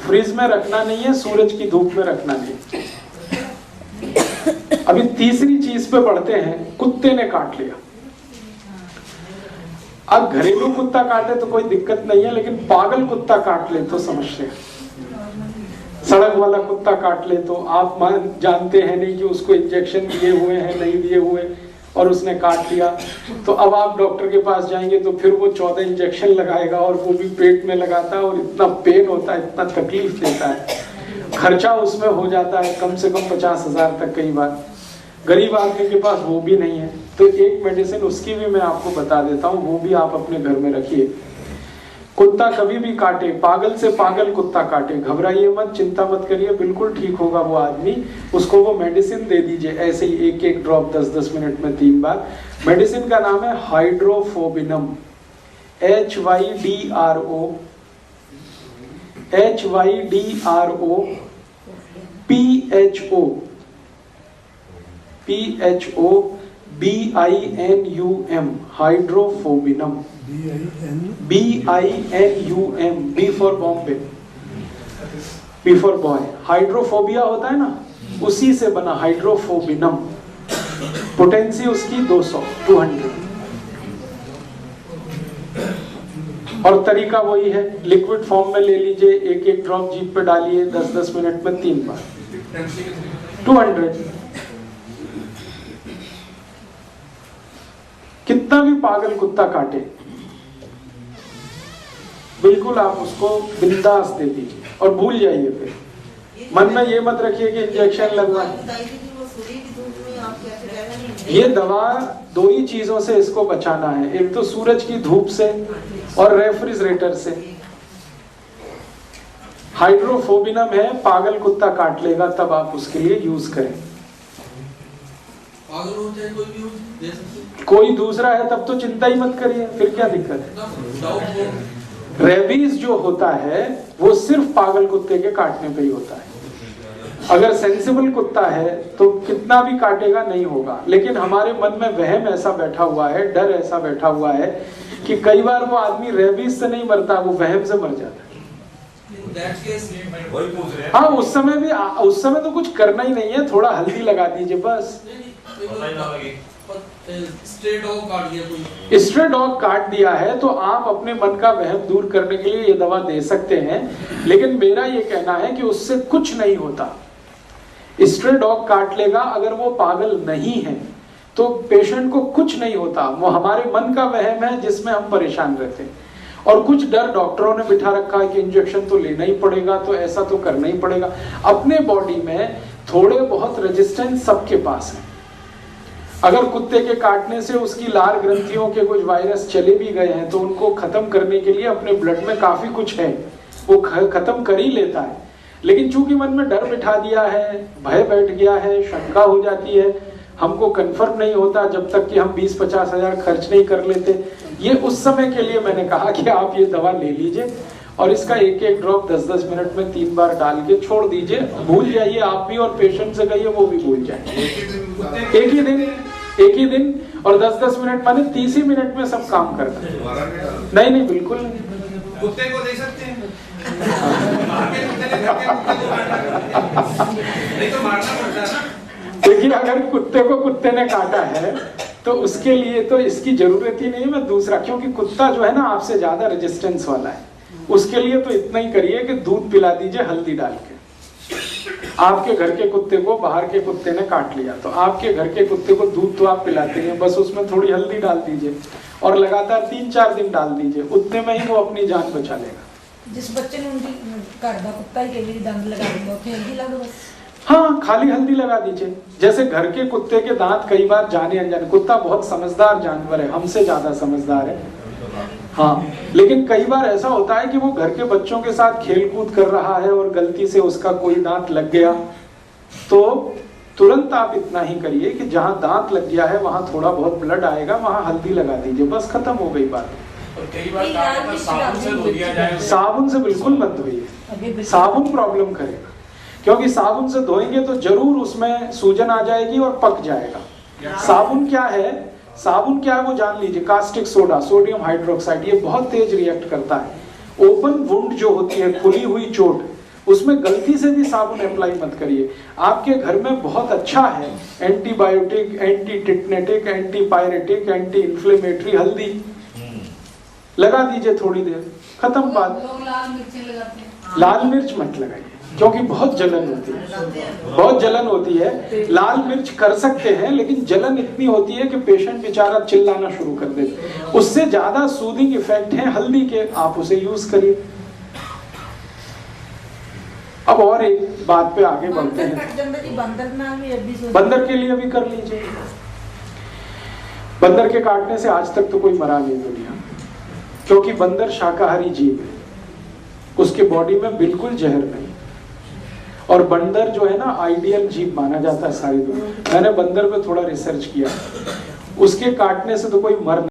Fridge में रखना नहीं है, सूरज की धूप में रखना नहीं। अभी तीसरी चीज पे बढ़ते हैं, कुत्ते ने काट लिया। अब घरेलू कुत्ता काटे तो कोई दिक्कत नहीं है, लेकिन पागल कुत्ता काट ले तो समस्या है। सड़क वाला कुत्ता काट ले तो आप जानते हैं नहीं कि उसको इंजेक्शन दिए हुए हैं नहीं दिए हुए, और उसने काट लिया तो अब आप डॉक्टर के पास जाएंगे तो फिर वो 14 इंजेक्शन लगाएगा, और वो भी पेट में लगाता है, और इतना पेन होता है, इतना तकलीफ देता है, खर्चा उसमें हो जाता है कम से कम 50,000 तक कई बार। गरीब आदमी के पास वो भी नहीं है, तो एक मेडिसिन उसकी भी मैं आपको बता देता हूँ, वो भी आप अपने घर में रखिए। कुत्ता कभी भी काटे, पागल से पागल कुत्ता काटे, घबराइए मत, चिंता मत करिए, बिल्कुल ठीक होगा वो आदमी। उसको वो मेडिसिन दे दीजिए, ऐसे ही एक एक ड्रॉप 10-10 मिनट में 3 बार। मेडिसिन का नाम है हाइड्रोफोबिनम, HYDRO BINUM, हाइड्रोफोबिनम, BINUM, B for Bombay, B for boy. Hydrophobia होता है ना, उसी से बना हाइड्रोफोबिनम। पोटेंसी उसकी 200 और तरीका वही है, लिक्विड फॉर्म में ले लीजिए, एक एक ड्रॉप जीभ पे डालिए, 10-10 मिनट में 3 बार, 200। कितना भी पागल कुत्ता काटे, बिल्कुल आप उसको बिंदास दे दीजिए और भूल जाइए। फिर मन में ये मत रखिए कि इंजेक्शन लगवा। ये दवा 2 ही चीजों से इसको बचाना है, एक तो सूरज की धूप से और रेफ्रिजरेटर से। हाइड्रोफोबिनम है, पागल कुत्ता काट लेगा तब आप उसके लिए यूज करें। पागल हो जाए कोई भी दे सकते, कोई दूसरा है तब तो चिंता ही मत करिए, फिर क्या दिक्कत है। रेबीज जो होता है वो सिर्फ पागल कुत्ते के काटने पे ही होता है। अगर सेंसिबल कुत्ता है तो कितना भी काटेगा नहीं होगा, लेकिन हमारे मन में वहम ऐसा बैठा हुआ है, डर ऐसा बैठा हुआ है कि कई बार वो आदमी रेबीज से नहीं मरता, वो वहम से मर जाता है। हाँ, उस समय तो कुछ करना ही नहीं है, थोड़ा हल्दी लगा दीजिए बस। स्ट्रे डॉग काट दिया है तो आप अपने मन का वहम दूर करने के लिए ये दवा दे सकते हैं, लेकिन मेरा ये कहना है कि उससे कुछ नहीं होता। स्ट्रे डॉग काट लेगा, अगर वो पागल नहीं है तो पेशेंट को कुछ नहीं होता, वो हमारे मन का वहम है जिसमें हम परेशान रहते हैं। और कुछ डर डॉक्टरों ने बिठा रखा है कि इंजेक्शन तो लेना ही पड़ेगा, तो ऐसा तो करना ही पड़ेगा। अपने बॉडी में थोड़े बहुत रेजिस्टेंस सबके पास है। अगर कुत्ते के काटने से उसकी लार ग्रंथियों के कुछ वायरस चले भी गए हैं तो उनको खत्म करने के लिए अपने ब्लड में काफी कुछ है, वो खत्म कर ही लेता है। लेकिन चूंकि मन में डर बिठा दिया है, भय बैठ गया है, शंका हो जाती है, हमको कंफर्म नहीं होता जब तक कि हम 20-50 हजार खर्च नहीं कर लेते। ये उस समय के लिए मैंने कहा कि आप ये दवा ले लीजिए और इसका एक एक ड्रॉप 10-10 मिनट में 3 बार डाल के छोड़ दीजिए, भूल जाइए आप भी और पेशेंट से कहिए वो भी भूल जाए। एक ही दिन और 10-10 मिनट माने 30 ही मिनट में सब काम करता है। नहीं बिल्कुल नहीं। कुत्ते को दे सकते हैं नहीं तो मारना पड़ता है ना। देखिए, अगर कुत्ते को कुत्ते ने काटा है तो उसके लिए तो इसकी जरूरत ही नहीं है। मैं दूसरा, क्योंकि कुत्ता जो है ना आपसे ज्यादा रेजिस्टेंस वाला है, उसके लिए तो इतना ही करिए कि दूध पिला दीजिए हल्दी डाल के। आपके घर के कुत्ते को बाहर के कुत्ते ने काट लिया तो आपके घर के कुत्ते को दूध तो आप पिलाते हैं, बस उसमें थोड़ी हल्दी डाल दीजिए और लगातार 3-4 दिन डाल दीजिए, उतने में ही वो अपनी जान बचा लेगा। जिस बच्चे ने उनकी घर का कुत्ता ही के दंद लगा दिया, उसे हल्दी लगा दो। हाँ, खाली हल्दी लगा दीजिए। जैसे घर के कुत्ते के दांत कई बार जाने अनजाने, कुत्ता बहुत समझदार जानवर है, हमसे ज्यादा समझदार है। हाँ, लेकिन कई बार ऐसा होता है कि वो घर के बच्चों के साथ खेल कूद कर रहा है और गलती से उसका कोई दांत लग गया, तो तुरंत आप इतना ही करिए कि जहाँ दांत लग गया है वहां थोड़ा बहुत ब्लड आएगा, वहां हल्दी लगा दीजिए, बस खत्म हो गई बात। और कई बार साबुन से धो दिया जाए। साबुन से बिल्कुल मत धोइए, साबुन प्रॉब्लम करेगा, क्योंकि साबुन से धोएंगे तो जरूर उसमें सूजन आ जाएगी और पक जाएगा। साबुन क्या है वो जान लीजिए, कास्टिक सोडा, सोडियम हाइड्रोक्साइड, ये बहुत तेज रिएक्ट करता है। ओपन वुंड जो होती है, खुली हुई चोट, उसमें गलती से भी साबुन अप्लाई मत करिए। आपके घर में बहुत अच्छा है antibiotic, anti tetanic, anti pyretic, anti inflammatory हल्दी लगा दीजिए थोड़ी देर, खत्म बात। लोग लाल मिर्ची लगाते हैं। लाल मिर्च मत लगाइए क्योंकि बहुत जलन होती है, बहुत जलन होती है। लाल मिर्च कर सकते हैं लेकिन जलन इतनी होती है कि पेशेंट बेचारा चिल्लाना शुरू कर देते। उससे ज्यादा सूदिंग इफेक्ट है हल्दी के, आप उसे यूज करिए। अब और एक बात पे आगे बढ़ते हैं। बंदर के लिए भी कर लीजिए। बंदर के काटने से आज तक तो कोई मरा नहीं दुनिया, क्योंकि बंदर शाकाहारी जीव है, उसके बॉडी में बिल्कुल जहर नहीं। और बंदर जो है ना आइडियल जीव माना जाता है सारी दुनिया। मैंने बंदर पे थोड़ा रिसर्च किया, उसके काटने से तो कोई मर